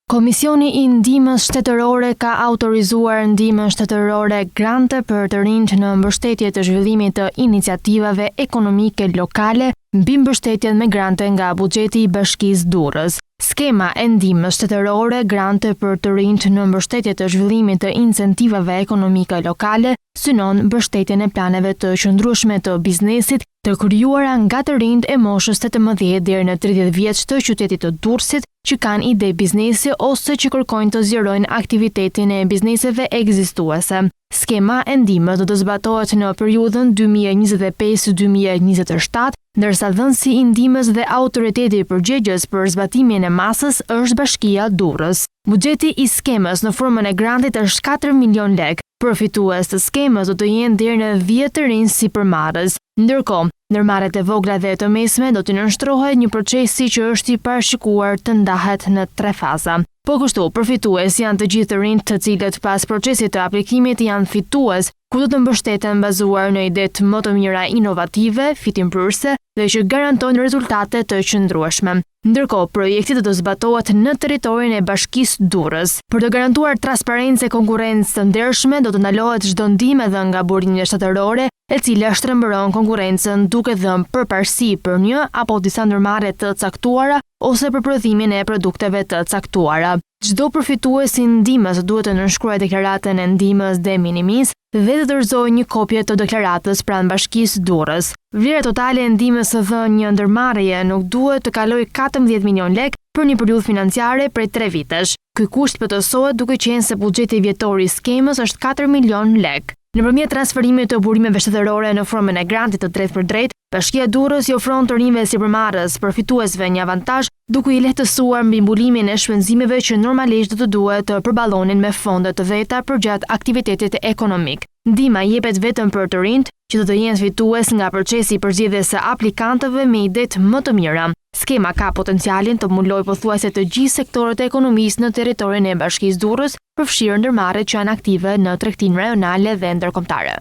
Komisioni i Ndihmës Shtetërore ka autorizuar ndihmën shtetërore grante për të rinjt në mbështetje të zhvillimit të iniciativave ekonomike lokale mbi mbështetjen me grante nga buxheti i Bashkisë Durrës. Skema e ndihmës shtetërore grante për të rinjt në mbështetje të zhvillimit të incentivave ekonomike lokale synon mbështetjen e planeve të qëndrueshme të biznesit të krijuara nga të rinjt e moshës 18 deri në 30 vjeç të qytetit të Durrësit që kanë ide biznesi ose që kërkojnë të zgjerojnë aktivitetin e bizneseve ekzistuese. Skema e ndihmës do të zbatohet në periudhën 2025-2027, ndërsa dhënësi i ndihmës dhe autoriteti përgjegjës për zbatimin e masës është Bashkia Durrës. Buxheti i skemës në formën e grantit është 4 milion lekë. Përfitues të skemës do të jenë deri në 10 të rinj sipërmarrës. Ndërkohë, ndërmarrjet e vogla dhe të mesme do të nënshtrohet një procesi që është i parashikuar të ndahet në 3 faza. Po kështu, përfitues janë të gjithë të rinjt të cilët pas procesit të aplikimit janë fitues, ku do të mbështeten bazuar në idetë më të mira inovative, fitimprurëse dhe që garantojnë rezultate të qëndrueshme. Ndërkohë, projekti do të zbatohet në territorin e Bashkisë Durrës. Për të garantuar transparencë e konkurrencë të ndershme, do të ndalohet çdo ndihmë dhënë nga burimjet shtetërore, e cila shtrembëron konkurrencën duke dhënë përparësi për një apo disa ndërmarrje të caktuara ose për prodhimin e produkteve të caktuara. Çdo përfitues i ndihmës duhet të nënshkruajë deklaratën e ndihmës de minimis dhe të dorëzojë një kopje të deklaratës pranë Bashkisë Durrës. Vlera totale e ndihmës së dhënë një ndërmarrje nuk duhet të kalojë 14 milion lekë për një periudhë financiare prej 3 vitesh. Ky kusht plotësohet duke qenë se buxheti vjetor i skemës është 4 milion lekë. Nëpërmjet transferimit të burimeve shtetërore në formën e grantit të drejtë për drejtë, Bashkia Durrës i ofron të rinjve sipërmarrës përfituesve një avantazh duke i lehtësuar mbi mbulimin e shpenzimeve që normalisht do të duhet të përballonin me fonde të veta përgjatë aktivitetit ekonomik. Ndihma jepet vetëm për të rinjt që do të jenë fitues nga procesi i përzgjedhjes së aplikantëve me idetë më të mira. Skema ka potencialin të mbulojë pothuajse të gjithë sektorët e ekonomisë në territorin e Bashkisë Durrës, përfshirë ndërmarrjet që janë aktive në tregtinë rajonale dhe ndërkombëtare.